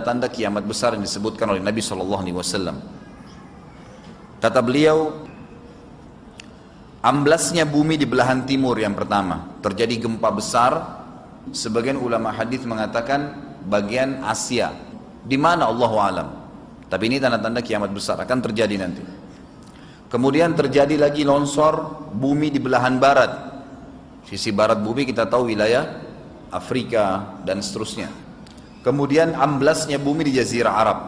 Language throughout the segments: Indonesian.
tanda-tanda kiamat besar yang disebutkan oleh Nabi SAW. Kata beliau, amblasnya bumi di belahan timur yang pertama, terjadi gempa besar. Sebagian ulama hadis mengatakan bagian Asia, di mana Allahu alam. Tapi ini tanda-tanda kiamat besar akan terjadi nanti. Kemudian terjadi lagi longsor bumi di belahan barat. Sisi barat bumi kita tahu wilayah Afrika dan seterusnya. Kemudian amblasnya bumi di Jazirah Arab.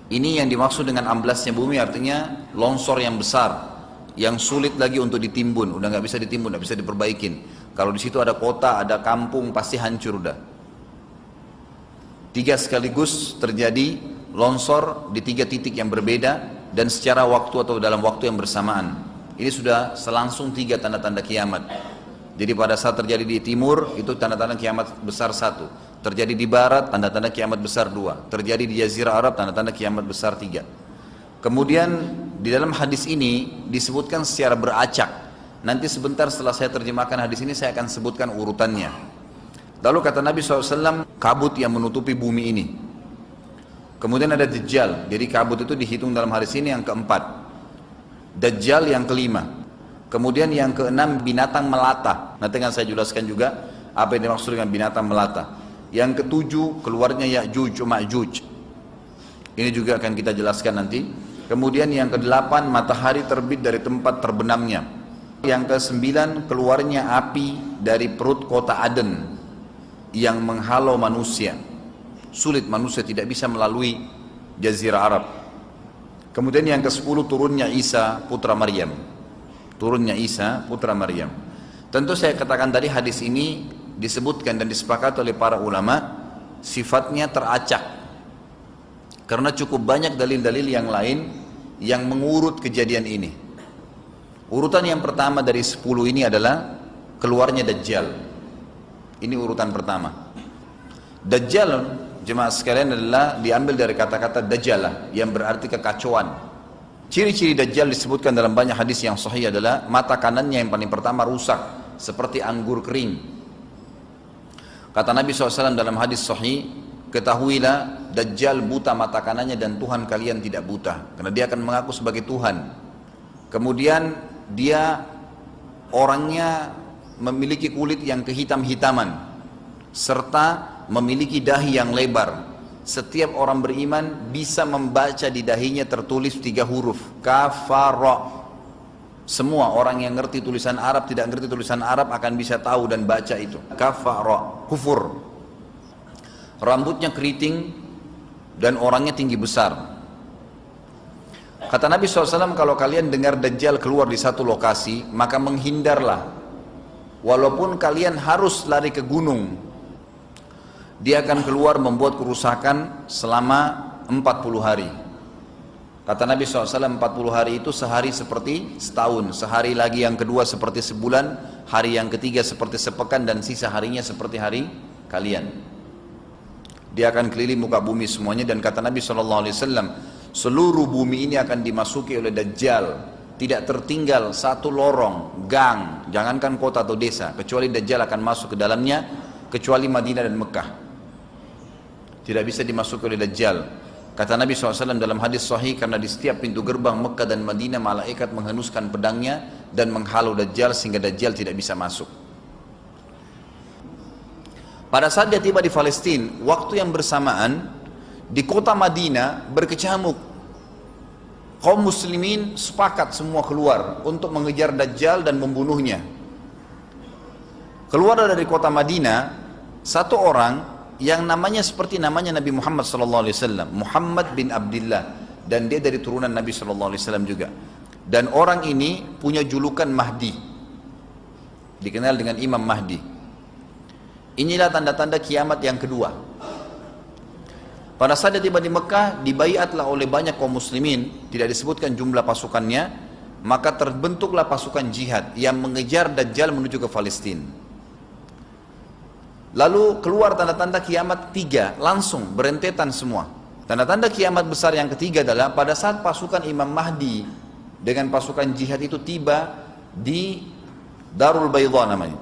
Ini yang dimaksud dengan amblasnya bumi, artinya longsor yang besar, yang sulit lagi untuk ditimbun, udah nggak bisa ditimbun, nggak bisa diperbaikin. Kalau di situ ada kota, ada kampung, pasti hancur udah. 3 sekaligus terjadi longsor di 3 titik yang berbeda dan secara waktu atau dalam waktu yang bersamaan. Ini sudah selangsung 3 tanda-tanda kiamat. Jadi pada saat terjadi di timur itu tanda-tanda kiamat besar 1, terjadi di barat tanda-tanda kiamat besar 2, terjadi di Jazirah Arab tanda-tanda kiamat besar 3. Kemudian di dalam hadis ini disebutkan secara beracak. Nanti sebentar setelah saya terjemahkan hadis ini saya akan sebutkan urutannya. Lalu kata Nabi SAW, kabut yang menutupi bumi ini. Kemudian ada Dajjal, jadi kabut itu dihitung dalam hadis ini yang keempat. Dajjal yang kelima. Kemudian yang keenam binatang melata. Nanti akan saya jelaskan juga apa yang dimaksud dengan binatang melata. Yang ketujuh keluarnya Ya'juj Ma'juj. Ini juga akan kita jelaskan nanti. Kemudian yang kedelapan matahari terbit dari tempat terbenamnya. Yang kesembilan keluarnya api dari perut kota Aden yang menghalau manusia. Sulit, manusia tidak bisa melalui Jazirah Arab. Kemudian yang ke-10 turunnya Isa putra Maryam. Turunnya Isa putra Maryam. Tentu saya katakan tadi hadis ini disebutkan dan disepakati oleh para ulama sifatnya teracak. Karena cukup banyak dalil-dalil yang lain yang mengurut kejadian ini. Urutan yang pertama dari 10 ini adalah keluarnya Dajjal. Ini urutan pertama. Dajjal, jemaah sekalian, adalah diambil dari kata-kata Dajjalah yang berarti kekacauan. Ciri-ciri Dajjal disebutkan dalam banyak hadis yang sahih adalah mata kanannya yang paling pertama rusak seperti anggur kering. Kata Nabi SAW dalam hadis sahih, ketahuilah Dajjal buta mata kanannya dan Tuhan kalian tidak buta, karena dia akan mengaku sebagai Tuhan. Kemudian dia orangnya memiliki kulit yang kehitam-hitaman serta memiliki dahi yang lebar. Setiap orang beriman bisa membaca di dahinya tertulis 3 huruf kafara. Semua orang yang ngerti tulisan Arab, tidak ngerti tulisan Arab akan bisa tahu dan baca itu kafara, kufur. Rambutnya keriting dan orangnya tinggi besar. Kata Nabi SAW, kalau kalian dengar Dajjal keluar di satu lokasi, maka menghindarlah. Walaupun kalian harus lari ke gunung, dia akan keluar membuat kerusakan selama 40 hari. Kata Nabi SAW, 40 hari itu sehari seperti setahun, sehari lagi yang kedua seperti sebulan, hari yang ketiga seperti sepekan, dan sisa harinya seperti hari kalian. Dia akan keliling muka bumi semuanya, dan kata Nabi SAW, seluruh bumi ini akan dimasuki oleh Dajjal. Tidak tertinggal satu lorong, gang, jangankan kota atau desa, kecuali Dajjal akan masuk ke dalamnya, kecuali Madinah dan Mekah. Tidak bisa dimasuki oleh Dajjal. Kata Nabi SAW dalam hadis sahih, karena di setiap pintu gerbang Mekah dan Madinah malaikat menghenuskan pedangnya dan menghalau Dajjal sehingga Dajjal tidak bisa masuk. Pada saat dia tiba di Palestina, waktu yang bersamaan di kota Madinah berkecamuk. Kaum muslimin sepakat semua keluar untuk mengejar Dajjal dan membunuhnya. Keluar dari kota Madinah satu orang yang namanya seperti namanya Nabi Muhammad SAW, Muhammad bin Abdullah, dan dia dari turunan Nabi SAW juga. Dan orang ini punya julukan Mahdi, dikenal dengan Imam Mahdi. Inilah tanda-tanda kiamat yang kedua. Pada saat dia tiba di Mekah, dibaiatlah oleh banyak kaum muslimin, tidak disebutkan jumlah pasukannya, maka terbentuklah pasukan jihad yang mengejar Dajjal menuju ke Palestina. Lalu keluar tanda-tanda kiamat 3, langsung berentetan semua. Tanda-tanda kiamat besar yang ketiga adalah pada saat pasukan Imam Mahdi dengan pasukan jihad itu tiba di Darul Baydha namanya.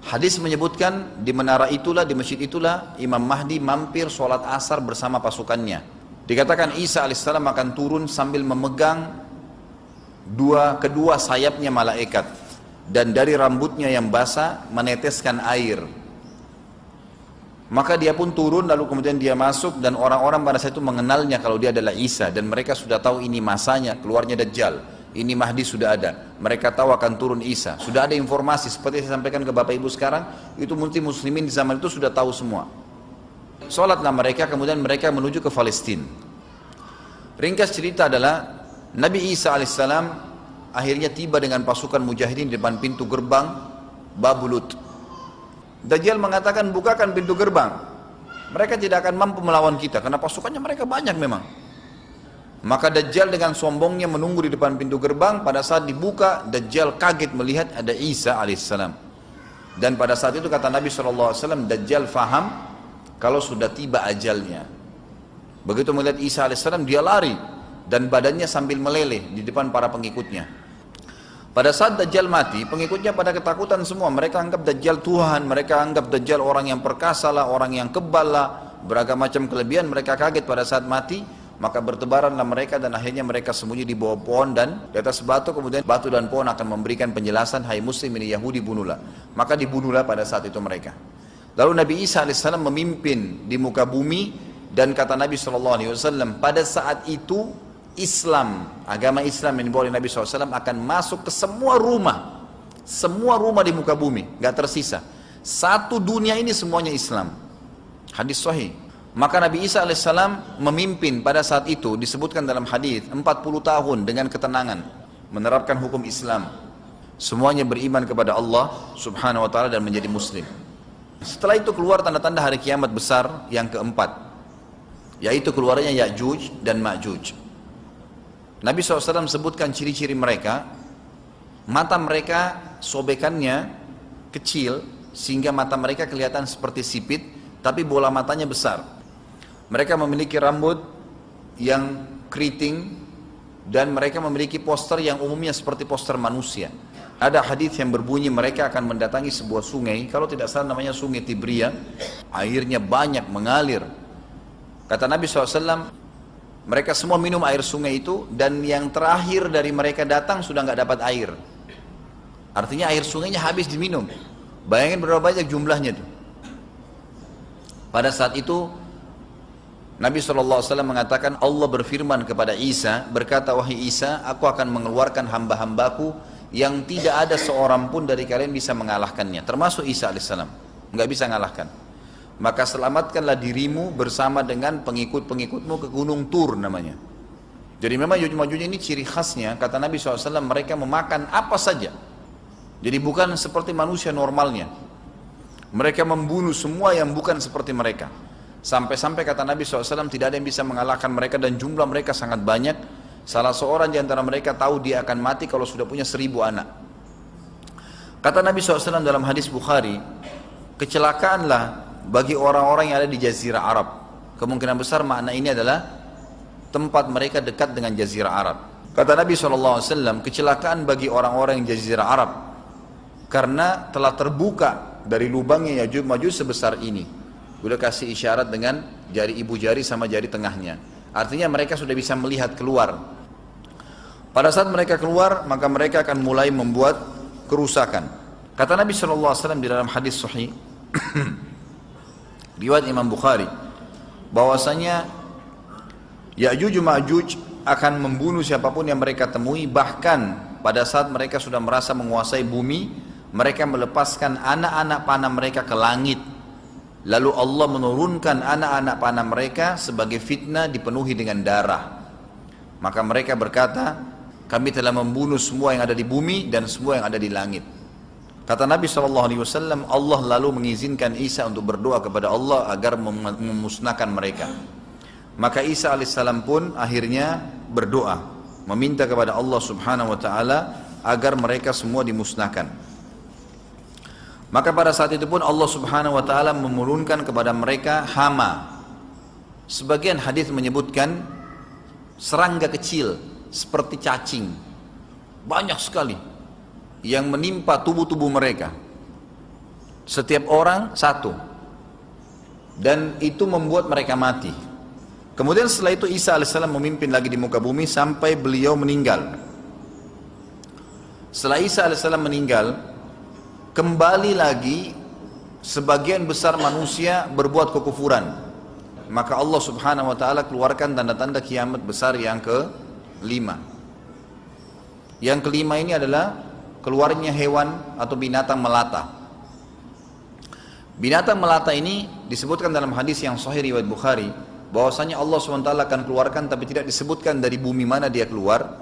Hadis menyebutkan di menara itulah, di masjid itulah Imam Mahdi mampir sholat asar bersama pasukannya. Dikatakan Isa alaihissalam akan turun sambil memegang kedua sayapnya malaikat, dan dari rambutnya yang basah meneteskan air. Maka dia pun turun, lalu kemudian dia masuk, dan orang-orang pada saat itu mengenalnya kalau dia adalah Isa, dan mereka sudah tahu ini masanya keluarnya Dajjal, ini Mahdi sudah ada, mereka tahu akan turun Isa, sudah ada informasi seperti saya sampaikan ke Bapak Ibu sekarang, itu muslimin di zaman itu sudah tahu semua. Sholatlah mereka, kemudian mereka menuju ke Palestina. Ringkas cerita adalah Nabi Isa alaihissalam akhirnya tiba dengan pasukan mujahidin di depan pintu gerbang Babulut. Dajjal mengatakan, bukakan pintu gerbang, mereka tidak akan mampu melawan kita karena pasukannya mereka banyak memang. Maka Dajjal dengan sombongnya menunggu di depan pintu gerbang. Pada saat dibuka, Dajjal kaget melihat ada Isa alaihissalam. Dan pada saat itu kata Nabi SAW, Dajjal faham kalau sudah tiba ajalnya. Begitu melihat Isa alaihissalam, dia lari dan badannya sambil meleleh di depan para pengikutnya. Pada saat Dajjal mati, pengikutnya pada ketakutan semua. Mereka anggap Dajjal Tuhan, mereka anggap Dajjal orang yang perkasa lah, orang yang kebal lah, beragam macam kelebihan. Mereka kaget pada saat mati, maka bertebaranlah mereka dan akhirnya mereka sembunyi di bawah pohon dan di atas batu. Kemudian batu dan pohon akan memberikan penjelasan, hai muslim ini Yahudi, bunuhlah. Maka dibunuhlah pada saat itu mereka. Lalu Nabi Isa alaihissalam memimpin di muka bumi, dan kata Nabi SAW, pada saat itu Islam, agama Islam yang dibawa oleh Nabi SAW akan masuk ke semua rumah di muka bumi, gak tersisa. Satu dunia ini semuanya Islam. Hadis sahih. Maka Nabi Isa alaihissalam memimpin pada saat itu, disebutkan dalam hadis 40 tahun dengan ketenangan, menerapkan hukum Islam. Semuanya beriman kepada Allah subhanahu wa ta'ala dan menjadi muslim. Setelah itu keluar tanda-tanda hari kiamat besar yang keempat, yaitu keluarnya Ya'juj dan Ma'juj. Nabi SAW sebutkan ciri-ciri mereka. Mata mereka sobekannya kecil sehingga mata mereka kelihatan seperti sipit, tapi bola matanya besar. Mereka memiliki rambut yang keriting dan mereka memiliki poster yang umumnya seperti poster manusia. Ada hadis yang berbunyi mereka akan mendatangi sebuah sungai, kalau tidak salah namanya sungai Tibria, airnya banyak mengalir. Kata Nabi SAW, mereka semua minum air sungai itu, dan yang terakhir dari mereka datang sudah nggak dapat air. Artinya air sungainya habis diminum. Bayangin berapa banyak jumlahnya itu. Pada saat itu Nabi SAW mengatakan, Allah berfirman kepada Isa, berkata, wahai Isa, aku akan mengeluarkan hamba-hambaku yang tidak ada seorang pun dari kalian bisa mengalahkannya, termasuk Isa alaihissalam, nggak bisa mengalahkan. Maka selamatkanlah dirimu bersama dengan pengikut-pengikutmu ke gunung Tur namanya. Jadi memang Ya'juj ini ciri khasnya, kata Nabi SAW, mereka memakan apa saja. Jadi bukan seperti manusia normalnya. Mereka membunuh semua yang bukan seperti mereka. Sampai-sampai kata Nabi SAW, tidak ada yang bisa mengalahkan mereka dan jumlah mereka sangat banyak. Salah seorang di antara mereka tahu dia akan mati kalau sudah punya 1000 anak. Kata Nabi SAW dalam hadis Bukhari, kecelakaanlah bagi orang-orang yang ada di Jazirah Arab. Kemungkinan besar makna ini adalah tempat mereka dekat dengan Jazirah Arab. Kata Nabi SAW, kecelakaan bagi orang-orang yang Jazirah Arab karena telah terbuka dari lubangnya Ya'juj Ma'juj sebesar ini. Udah kasih isyarat dengan jari ibu jari sama jari tengahnya. Artinya mereka sudah bisa melihat keluar. Pada saat mereka keluar, maka mereka akan mulai membuat kerusakan. Kata Nabi SAW di dalam hadis sahih riwayat Imam Bukhari, bahwasanya Ya'juj Ma'juj akan membunuh siapapun yang mereka temui. Bahkan pada saat mereka sudah merasa menguasai bumi, mereka melepaskan anak-anak panah mereka ke langit. Lalu Allah menurunkan anak-anak panah mereka sebagai fitnah dipenuhi dengan darah. Maka mereka berkata, kami telah membunuh semua yang ada di bumi dan semua yang ada di langit. Kata Nabi SAW, Allah lalu mengizinkan Isa untuk berdoa kepada Allah agar memusnahkan mereka. Maka Isa alaihissalam pun akhirnya berdoa, meminta kepada Allah subhanahu wa ta'ala agar mereka semua dimusnahkan. Maka pada saat itu pun Allah subhanahu wa ta'ala menurunkan kepada mereka hama. Sebagian hadis menyebutkan serangga kecil seperti cacing, banyak sekali yang menimpa tubuh-tubuh mereka. Setiap orang satu. Dan itu membuat mereka mati. Kemudian setelah itu Isa alaihissalam memimpin lagi di muka bumi sampai beliau meninggal. Setelah Isa alaihissalam meninggal, kembali lagi sebagian besar manusia berbuat kekufuran. Maka Allah subhanahu wa ta'ala keluarkan tanda-tanda kiamat besar yang kelima. Yang kelima ini adalah keluarnya hewan atau binatang melata. Binatang melata ini disebutkan dalam hadis yang sahih riwayat Bukhari, bahwasanya Allah SWT akan keluarkan, tapi tidak disebutkan dari bumi mana dia keluar.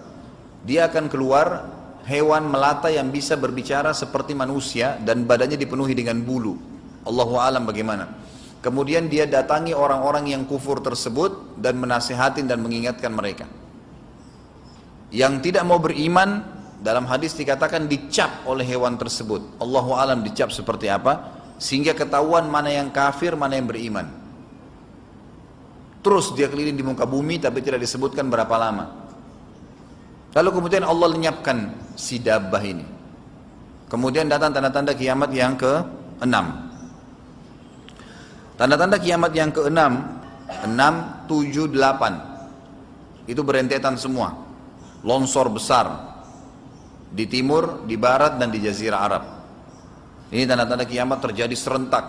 Dia akan keluar hewan melata yang bisa berbicara seperti manusia dan badannya dipenuhi dengan bulu. Allahu a'lam bagaimana. Kemudian dia datangi orang-orang yang kufur tersebut dan menasihatin dan mengingatkan mereka. Yang tidak mau beriman, dalam hadis dikatakan dicap oleh hewan tersebut. Allahu a'lam dicap seperti apa, sehingga ketahuan mana yang kafir, mana yang beriman. Terus dia keliling di muka bumi tapi tidak disebutkan berapa lama. Lalu kemudian Allah lenyapkan si dabbah ini. Kemudian datang tanda-tanda kiamat yang ke-6. Tanda-tanda kiamat yang ke-6, 6, 7, 8. Itu berentetan semua. Longsor besar di timur, di barat dan di jazirah Arab. Ini tanda-tanda kiamat terjadi serentak.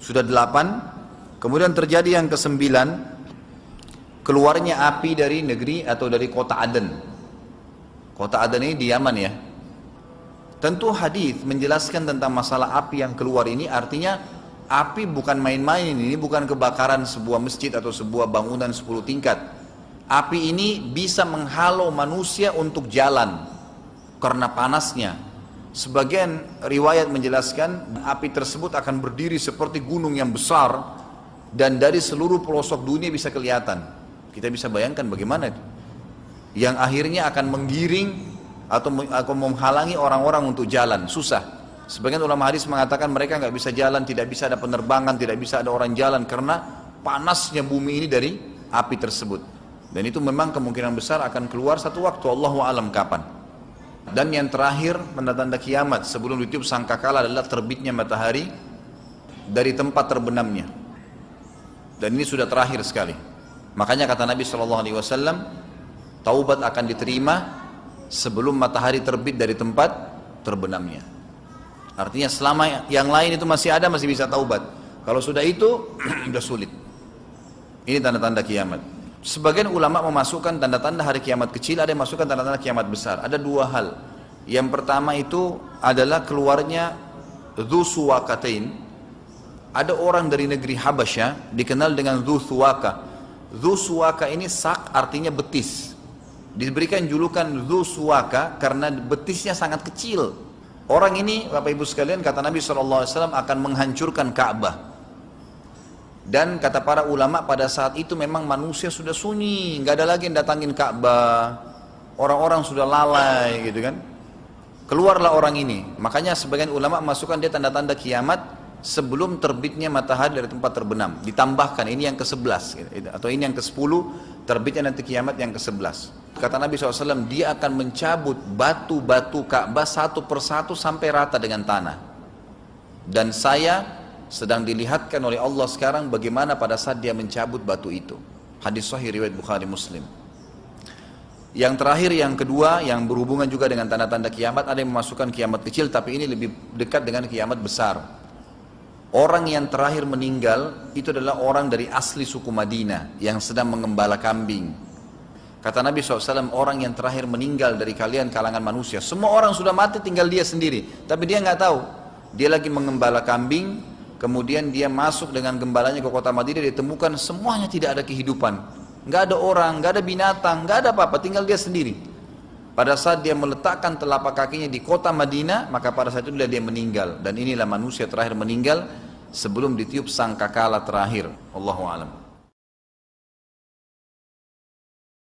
Sudah 8. Kemudian terjadi yang ke-9, keluarnya api dari negeri atau dari kota Aden. Kota Aden ini di Yaman ya. Tentu hadis menjelaskan tentang masalah api yang keluar ini, artinya api bukan main-main, ini bukan kebakaran sebuah masjid atau sebuah bangunan 10 tingkat. Api ini bisa menghalau manusia untuk jalan karena panasnya. Sebagian riwayat menjelaskan api tersebut akan berdiri seperti gunung yang besar dan dari seluruh pelosok dunia bisa kelihatan. Kita bisa bayangkan bagaimana itu. Yang akhirnya akan menggiring atau menghalangi orang-orang untuk jalan, susah. Sebagian ulama hadis mengatakan mereka nggak bisa jalan, tidak bisa ada penerbangan, tidak bisa ada orang jalan karena panasnya bumi ini dari api tersebut. Dan itu memang kemungkinan besar akan keluar satu waktu, Allahu a'lam kapan. Dan yang terakhir, tanda-tanda kiamat sebelum ditiup sangkakala adalah terbitnya matahari dari tempat terbenamnya. Dan ini sudah terakhir sekali. Makanya kata Nabi SAW, taubat akan diterima sebelum matahari terbit dari tempat terbenamnya. Artinya selama yang lain itu masih ada, masih bisa taubat. Kalau sudah itu, sudah sulit. Ini tanda-tanda kiamat. Sebagian ulama memasukkan tanda-tanda hari kiamat kecil, ada yang masukkan tanda-tanda kiamat besar. Ada dua hal. Yang pertama itu adalah keluarnya Dzu Suwakatain. Ada orang dari negeri Habasyah dikenal dengan Dzu Suwaka. Dzu Suwaka ini sak artinya betis. Diberikan julukan Dzu Suwaka karena betisnya sangat kecil. Orang ini, Bapak Ibu sekalian, kata Nabi SAW akan menghancurkan Ka'bah. Dan kata para ulama pada saat itu memang manusia sudah sunyi, nggak ada lagi yang datangin Ka'bah. Orang-orang sudah lalai gitu kan. Keluarlah orang ini. Makanya sebagian ulama masukkan dia tanda-tanda kiamat sebelum terbitnya matahari dari tempat terbenam. Ditambahkan ini yang ke-11 gitu. Atau ini yang ke-10, terbitnya nanti kiamat yang ke-11. Kata Nabi SAW, dia akan mencabut batu-batu Ka'bah satu persatu sampai rata dengan tanah. Dan saya sedang dilihatkan oleh Allah sekarang bagaimana pada saat dia mencabut batu itu. Hadis sahih riwayat Bukhari Muslim. Yang terakhir, yang kedua, yang berhubungan juga dengan tanda-tanda kiamat, ada yang memasukkan kiamat kecil, tapi ini lebih dekat dengan kiamat besar. Orang yang terakhir meninggal itu adalah orang dari asli suku Madinah yang sedang mengembala kambing. Kata Nabi SAW, orang yang terakhir meninggal dari kalian kalangan manusia, semua orang sudah mati, tinggal dia sendiri, tapi dia nggak tahu. Dia lagi mengembala kambing, kemudian dia masuk dengan gembalanya ke kota Madinah, ditemukan semuanya tidak ada kehidupan, nggak ada orang, nggak ada binatang, nggak ada apa-apa, tinggal dia sendiri. Pada saat dia meletakkan telapak kakinya di kota Madinah, maka pada saat itu dia meninggal. Dan inilah manusia terakhir meninggal sebelum ditiup sangkakala terakhir. Allahu a'lam.